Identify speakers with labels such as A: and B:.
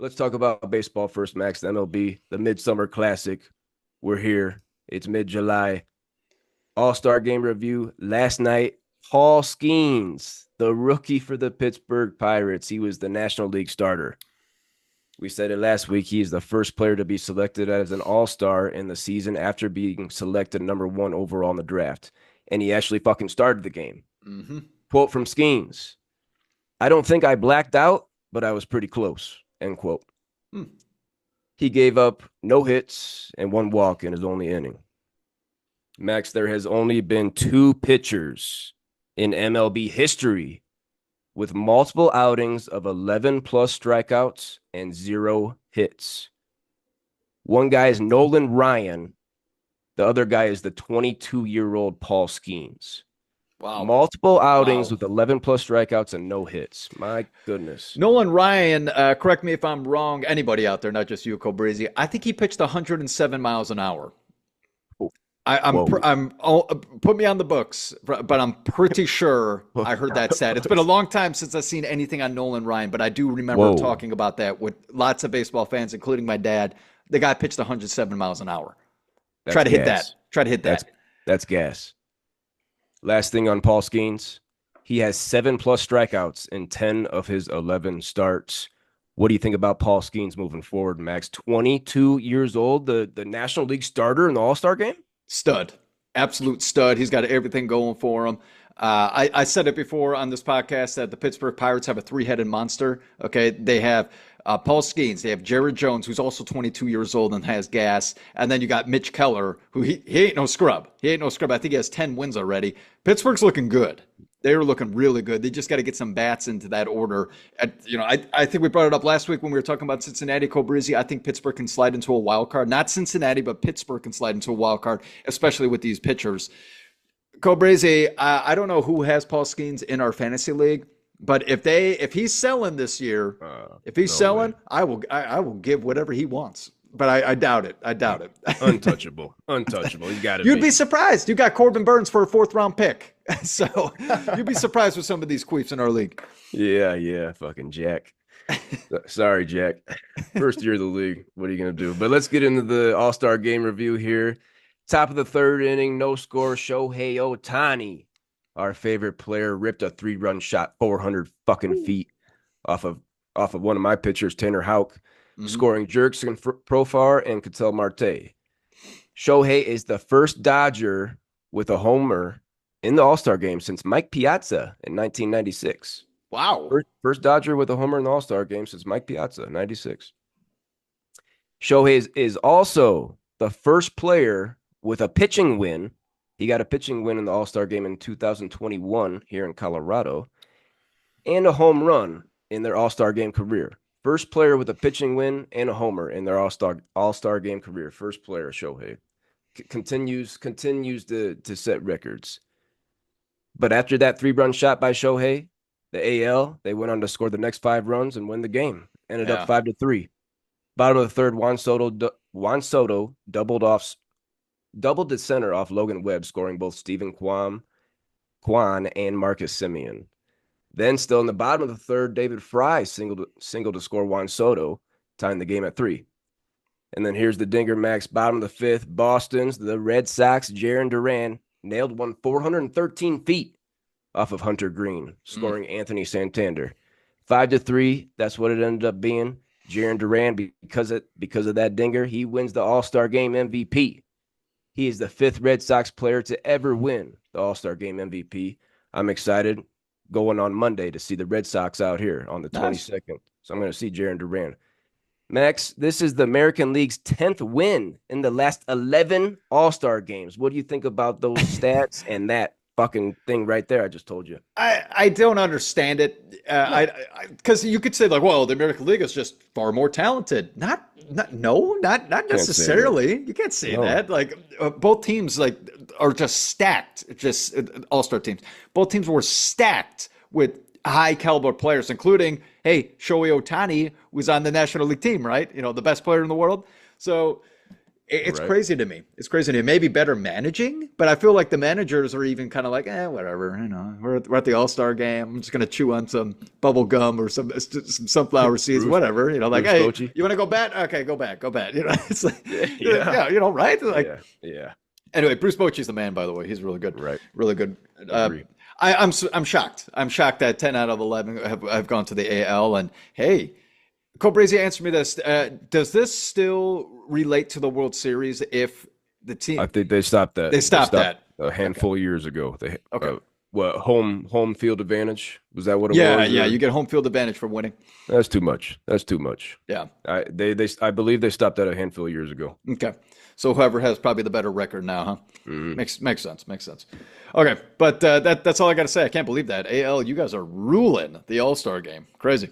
A: Let's talk about baseball first, Max. The MLB, the Midsummer Classic. We're here. It's mid-July. All-Star Game review. Last night, Paul Skenes, the rookie for the Pittsburgh Pirates. He was the National League starter. We said it last week. He is the first player to be selected as an all-star in the season after being selected number 1 overall in the draft. And he actually fucking started the game.
B: Mm-hmm.
A: Quote from Skenes. I don't think I blacked out, but I was pretty close. End quote. He gave up no hits and 1 walk in his only inning. Max, there has only been 2 pitchers in MLB history with multiple outings of 11 plus strikeouts and 0 hits. One guy is Nolan Ryan. The other guy is the 22-year-old Paul Skenes.
B: Wow.
A: Multiple outings with 11 plus strikeouts and no hits. My goodness.
B: Nolan Ryan, correct me if I'm wrong, anybody out there, not just you, Cobrizi, I think he pitched 107 miles an hour. Put me on the books, but I'm pretty sure I heard that stat. It's been a long time since I've seen anything on Nolan Ryan, but I do remember talking about that with lots of baseball fans, including my dad. The guy pitched 107 miles an hour. Try to hit that.
A: That's gas. Last thing on Paul Skenes, he has 7 plus strikeouts in 10 of his 11 starts. What do you think about Paul Skenes moving forward, Max? 22 years old, the National League starter in the All-Star game?
B: Stud. Absolute stud. He's got everything going for him. I said it before on this podcast that the Pittsburgh Pirates have a 3-headed monster. Okay, they have Paul Skenes, they have Jarren Duran, who's also 22 years old and has gas, and then you got Mitch Keller, who he ain't no scrub. He ain't no scrub. I think he has 10 wins already. Pittsburgh's looking good. They were looking really good. They just got to get some bats into that order. I think we brought it up last week when we were talking about Cincinnati, Cobrizi. I think Pittsburgh can slide into a wild card. Not Cincinnati, but Pittsburgh can slide into a wild card, especially with these pitchers. Cobrizi, I don't know who has Paul Skenes in our fantasy league, but if he's selling this year, I will give whatever he wants. But I doubt it.
A: Untouchable. He's got to be.
B: You'd be surprised. You got Corbin Burns for a 4th-round pick. So you'd be surprised with some of these queefs in our league.
A: Yeah. Fucking Jack. Sorry, Jack. First year of the league. What are you going to do? But let's get into the All-Star Game review here. Top of the 3rd inning, no score. Shohei Ohtani, our favorite player, ripped a 3-run shot 400 fucking feet off of one of my pitchers, Tanner Houck. Scoring Jurickson Profar and Ketel Marte. Shohei is the first Dodger with a homer in the All-Star game since Mike Piazza in 1996.
B: Wow.
A: First Dodger with a homer in the All-Star game since Mike Piazza, 96. Shohei is also the first player with a pitching win. He got a pitching win in the All-Star game in 2021 here in Colorado, and a home run in their All-Star game career. First player with a pitching win and a homer in their All-Star game career. First player, Shohei. Continues to set records. But after that 3-run shot by Shohei, the AL, they went on to score the next 5 runs and win the game. Ended up 5-3. Bottom of the 3rd, Juan Soto doubled to center off Logan Webb, scoring both Stephen Kwan and Marcus Semien. Then still in the bottom of the 3rd, David Fry single to score Juan Soto, tying the game at 3. And then here's the dinger, Max. Bottom of the 5th, Boston's, the Red Sox, Jarren Duran nailed one 413 feet off of Hunter Green, scoring Anthony Santander. 5-3, that's what it ended up being. Jarren Duran, because of that dinger, he wins the All-Star Game MVP. He is the 5th Red Sox player to ever win the All-Star Game MVP. I'm excited going on Monday to see the Red Sox out here on the 22nd. So I'm going to see Jarren Duran. Max, this is the American League's 10th win in the last 11 All-Star games. What do you think about those stats and that fucking thing right there I just told you?
B: I don't understand it. Because you could say, like, well, the American League is just far more talented. Not necessarily. You can't say that. Like, both teams are just stacked. Just all-star teams. Both teams were stacked with high caliber players, including, Shohei Ohtani was on the National League team, right? The best player in the world. So It's
A: Right.
B: crazy to me. It's crazy to me. Maybe better managing, but I feel like the managers are even kind of like, whatever. We're at the All-Star game. I'm just gonna chew on some bubble gum or some sunflower seeds, whatever. Like,
A: Bruce
B: hey,
A: Bochy.
B: you want to go bat? Okay, go bat. It's like,
A: Yeah.
B: right? Like,
A: Yeah.
B: anyway, Bruce Bochy's the man, by the way. He's really good.
A: Right.
B: Really good.
A: Agree.
B: I'm shocked. I'm shocked that 10 out of 11 have gone to the AL. And hey, Cobrazy, answer me this: does this still relate to the World Series if the team?
A: I think they stopped that.
B: They stopped that
A: a handful of years ago.
B: Okay.
A: What home field advantage, was that what it
B: Yeah,
A: was?
B: yeah, you get home field advantage for winning.
A: That's too much.
B: Yeah.
A: I believe they stopped that a handful of years ago.
B: Okay. So whoever has probably the better record now, huh?
A: Mhm.
B: Makes sense. Okay, but that's all I got to say. I can't believe that. AL, you guys are ruling the All-Star game. Crazy.